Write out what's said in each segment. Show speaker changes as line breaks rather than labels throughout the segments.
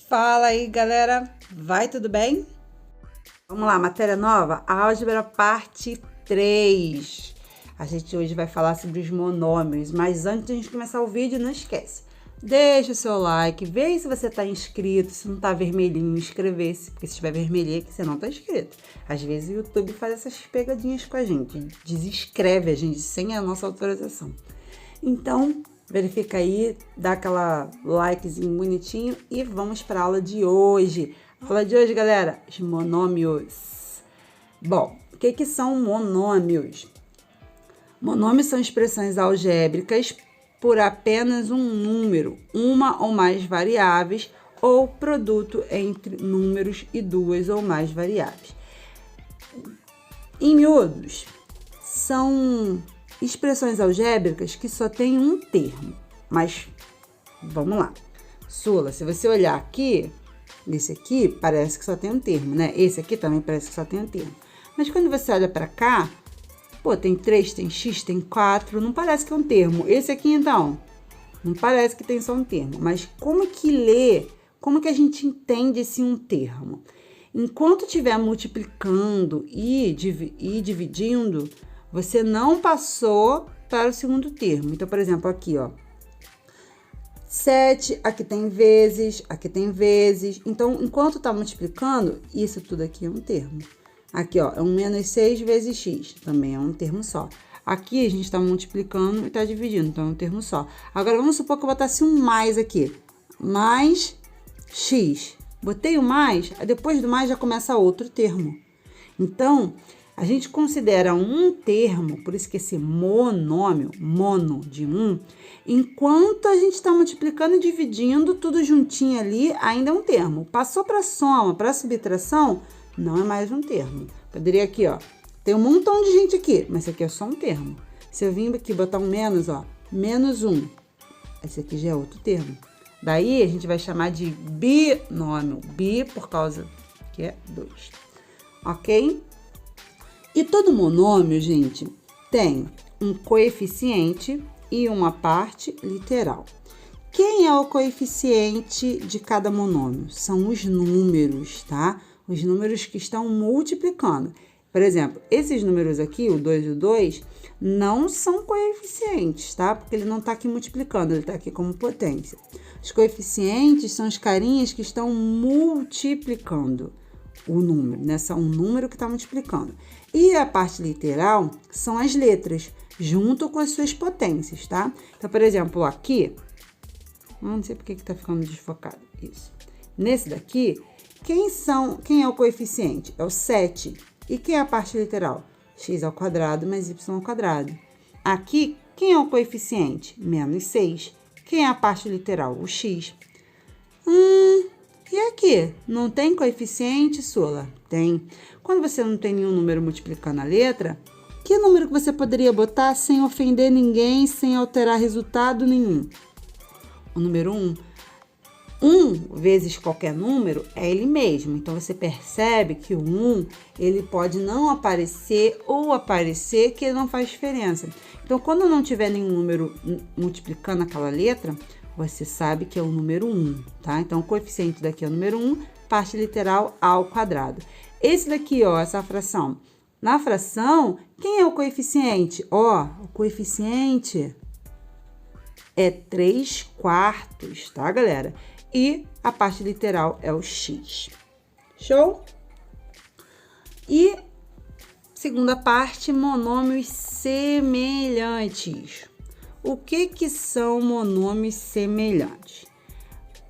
Fala aí, galera! Vai tudo bem? Vamos lá, matéria nova, álgebra parte 3. A gente hoje vai falar sobre os monômios, mas antes de a gente começar o vídeo, não esquece. Deixa o seu like, vê se você está inscrito, se não está vermelhinho, inscrever-se, porque se estiver vermelhinho é que você não está inscrito. Às vezes o YouTube faz essas pegadinhas com a gente, desinscreve a gente sem a nossa autorização. Então, verifica aí, dá aquela likezinho bonitinho e vamos para a aula de hoje. Aula de hoje, galera, os monômios. Bom, o que são monômios? Monômios são expressões algébricas por apenas um número, uma ou mais variáveis, ou produto entre números e duas ou mais variáveis. Em miúdos, são expressões algébricas que só tem um termo, mas vamos lá. Sula, se você olhar aqui, nesse aqui parece que só tem um termo, né? Esse aqui também parece que só tem um termo. Mas quando você olha para cá, pô, tem 3, tem x, tem 4, não parece que é um termo. Esse aqui, então, não parece que tem só um termo. Mas como que lê, como que a gente entende esse um termo? Enquanto estiver multiplicando e dividindo, você não passou para o segundo termo. Então, por exemplo, aqui, ó, 7, aqui tem vezes, aqui tem vezes. Então, enquanto tá multiplicando, isso tudo aqui é um termo. Aqui, ó, é um menos 6 vezes x, também é um termo só. Aqui a gente está multiplicando e está dividindo, então é um termo só. Agora, vamos supor que eu botasse um mais aqui. Mais x. Botei o mais, depois do mais já começa outro termo. Então, a gente considera um termo, por isso que esse monômio, mono de um, enquanto a gente está multiplicando e dividindo tudo juntinho ali, ainda é um termo. Passou para soma, para subtração, não é mais um termo. Poderia aqui, ó, tem um montão de gente aqui, mas esse aqui é só um termo. Se eu vim aqui botar um menos, ó, menos 1, esse aqui já é outro termo. Daí a gente vai chamar de binômio, bi por causa que é 2, ok? E todo monômio, gente, tem um coeficiente e uma parte literal. Quem é o coeficiente de cada monômio? São os números, tá? Os números que estão multiplicando. Por exemplo, esses números aqui, o 2 e o 2, não são coeficientes, tá? Porque ele não está aqui multiplicando, ele está aqui como potência. Os coeficientes são os carinhas que estão multiplicando o número, né? São um número que está multiplicando. E a parte literal são as letras, junto com as suas potências, tá? Então, por exemplo, aqui, não sei por que está ficando desfocado, isso. Nesse daqui, quem é o coeficiente? É o 7. E quem é a parte literal? X ao quadrado mais y ao quadrado. Aqui, quem é o coeficiente? Menos 6. Quem é a parte literal? O x. E aqui? Não tem coeficiente, Sula? Tem. Quando você não tem nenhum número multiplicando a letra, que número que você poderia botar sem ofender ninguém, sem alterar resultado nenhum? O número 1. 1 vezes qualquer número é ele mesmo. Então, você percebe que o 1, ele pode não aparecer ou aparecer, que não faz diferença. Então, quando não tiver nenhum número multiplicando aquela letra, você sabe que é o número 1, tá? Então, o coeficiente daqui é o número 1, parte literal ao quadrado. Esse daqui, ó, essa fração. Na fração, quem é o coeficiente? Ó, o coeficiente é 3/4, tá, galera? E a parte literal é o x. Show? E segunda parte, monômios semelhantes. O que são monômios semelhantes?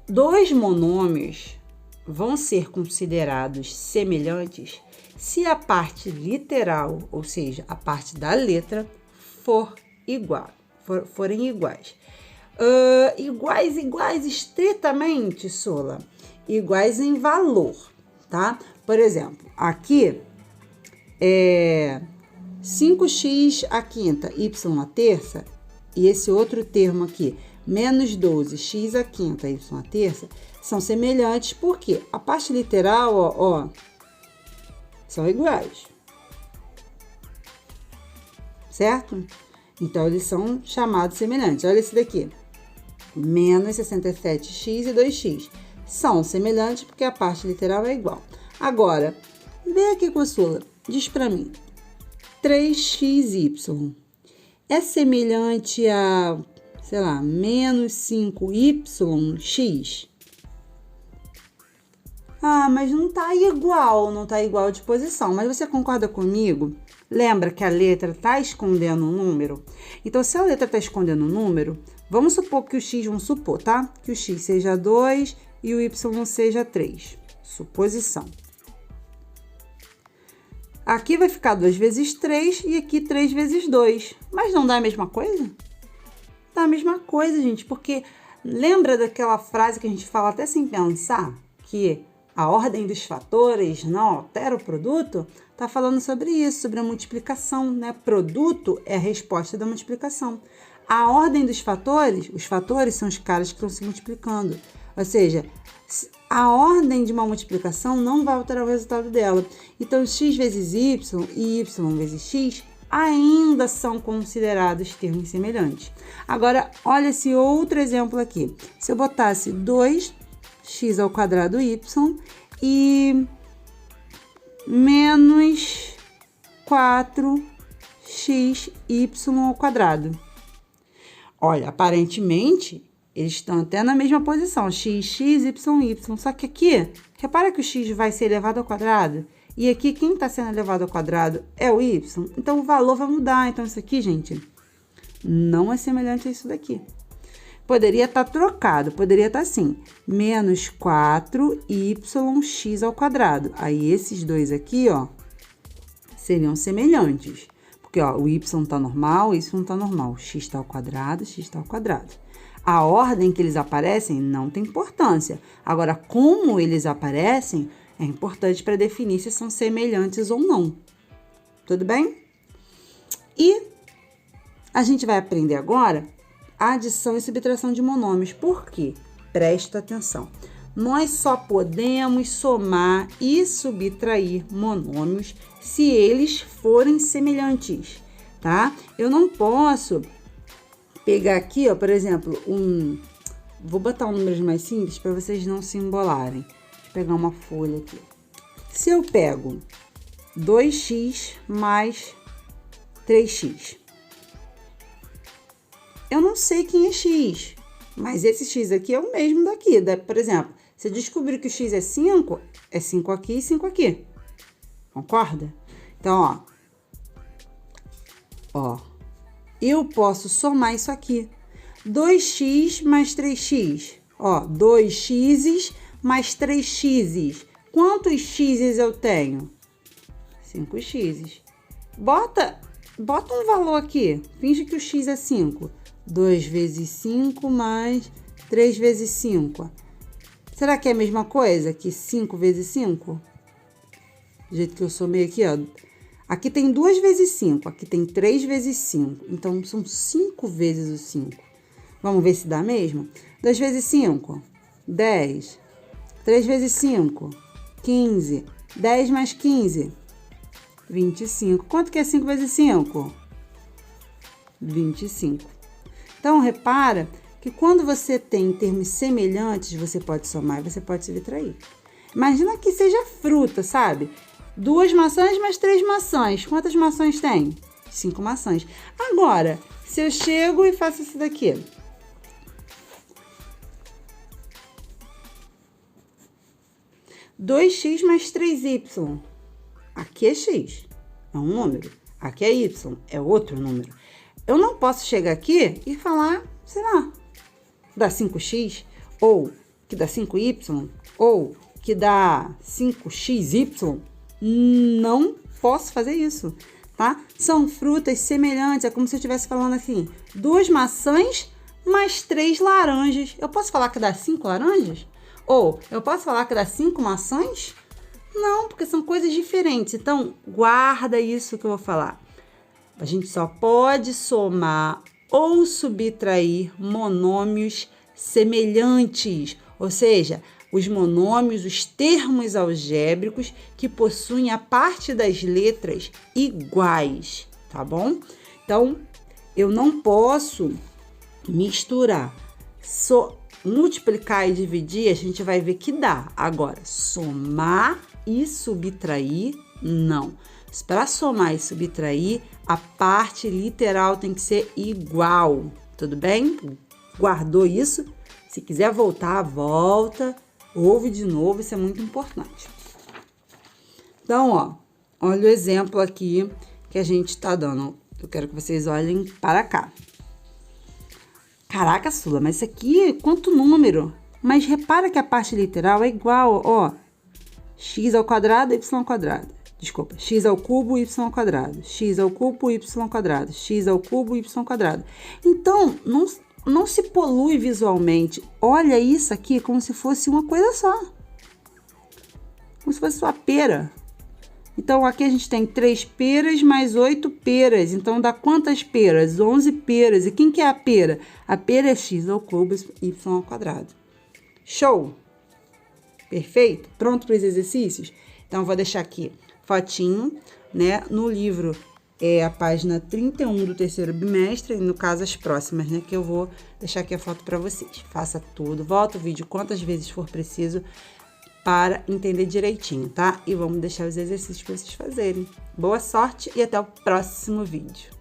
Dois monômios vão ser considerados semelhantes se a parte literal, ou seja, a parte da letra, forem iguais. Iguais estritamente, Sula, iguais em valor, tá? Por exemplo, aqui é 5x à quinta, y à terça, e esse outro termo aqui, menos 12, x à quinta, y à terça, são semelhantes porque a parte literal, ó, são iguais, certo? Então, eles são chamados semelhantes. Olha esse daqui. Menos 67x e 2x. São semelhantes porque a parte literal é igual. Agora, vem aqui, caçula, diz para mim, 3xy é semelhante a, sei lá, menos 5yx? Ah, mas não tá igual de posição. Mas você concorda comigo? Lembra que a letra tá escondendo um número? Então, se a letra tá escondendo um número, vamos supor que o x, vamos supor, tá? Que o x seja 2 e o y seja 3. Suposição. Aqui vai ficar 2 vezes 3 e aqui 3 vezes 2. Mas não dá a mesma coisa? Dá a mesma coisa, gente, porque lembra daquela frase que a gente fala até sem pensar? Que a ordem dos fatores não altera o produto? Tá falando sobre isso, sobre a multiplicação, né? Produto é a resposta da multiplicação. A ordem dos fatores, os fatores são os caras que estão se multiplicando. Ou seja, a ordem de uma multiplicação não vai alterar o resultado dela. Então, x vezes y e y vezes x ainda são considerados termos semelhantes. Agora, olha esse outro exemplo aqui. Se eu botasse 2x ao quadrado y e menos 4xy ao quadrado. Olha, aparentemente, eles estão até na mesma posição, x, y. Só que aqui, repara que o x vai ser elevado ao quadrado. E aqui, quem está sendo elevado ao quadrado é o y. Então, o valor vai mudar. Então, isso aqui, gente, não é semelhante a isso daqui. Poderia estar trocado, poderia estar assim, menos 4yx ao quadrado. Aí, esses dois aqui, ó, seriam semelhantes. Porque, ó, o y está normal, o y está normal. X está ao quadrado, x está ao quadrado. A ordem que eles aparecem não tem importância. Agora, como eles aparecem, é importante para definir se são semelhantes ou não. Tudo bem? E a gente vai aprender agora a adição e subtração de monômios. Por quê? Presta atenção. Nós só podemos somar e subtrair monômios se eles forem semelhantes, tá? Eu não posso pegar aqui, ó, por exemplo, vou botar números mais simples para vocês não se embolarem. Deixa eu pegar uma folha aqui. Se eu pego 2x mais 3x, eu não sei quem é x, mas esse x aqui é o mesmo daqui. Por exemplo, se eu descobrir que o x é 5, é 5 aqui e 5 aqui. Concorda? Então, ó, eu posso somar isso aqui. 2x mais 3x. Ó, 2x mais 3x. Quantos x's eu tenho? 5x. Bota um valor aqui. Finge que o x é 5. 2 vezes 5 mais 3 vezes 5. Será que é a mesma coisa que 5 vezes 5? Do jeito que eu somei aqui, ó. Aqui tem 2 vezes 5, aqui tem 3 vezes 5. Então, são 5 vezes o 5. Vamos ver se dá mesmo? 2 vezes 5, 10. 3 vezes 5, 15. 10 mais 15, 25. Quanto que é 5 vezes 5? 25. Então, repara que quando você tem termos semelhantes, você pode somar e você pode subtrair. Imagina que seja fruta, sabe? 2 maçãs mais 3 maçãs. Quantas maçãs tem? 5 maçãs. Agora, se eu chego e faço isso daqui. Dois x mais 3y. Aqui é x, é um número. Aqui é y, é outro número. Eu não posso chegar aqui e falar, sei lá, dá 5x, ou que dá 5y, ou que dá 5xy. Não posso fazer isso, tá? São frutas semelhantes, é como se eu estivesse falando assim, 2 maçãs mais 3 laranjas. Eu posso falar que dá 5 laranjas? Ou eu posso falar que dá 5 maçãs? Não, porque são coisas diferentes. Então, guarda isso que eu vou falar. A gente só pode somar ou subtrair monômios semelhantes, ou seja, os monômios, os termos algébricos que possuem a parte das letras iguais, tá bom? Então, eu não posso misturar multiplicar e dividir, a gente vai ver que dá. Agora, somar e subtrair, não. Para somar e subtrair, a parte literal tem que ser igual, tudo bem? Guardou isso? Se quiser voltar, volta, ouve de novo, isso é muito importante. Então, ó, olha o exemplo aqui que a gente tá dando. Eu quero que vocês olhem para cá. Caraca, Sula, mas isso aqui, quanto número? Mas repara que a parte literal é igual, ó. X ao quadrado, y ao quadrado. Desculpa, x ao cubo, y ao quadrado. X ao cubo, y ao quadrado. X ao cubo, y ao quadrado. Então, não se polui visualmente. Olha isso aqui como se fosse uma coisa só. Como se fosse só a pera. Então, aqui a gente tem 3 peras mais 8 peras. Então, dá quantas peras? 11 peras. E quem que é a pera? A pera é x ao cubo, y ao quadrado. Show? Perfeito? Pronto para os exercícios? Então, vou deixar aqui fotinho, né? No livro é a página 31 do terceiro bimestre, e no caso as próximas, né? Que eu vou deixar aqui a foto para vocês. Faça tudo, volta o vídeo quantas vezes for preciso para entender direitinho, tá? E vamos deixar os exercícios para vocês fazerem. Boa sorte e até o próximo vídeo.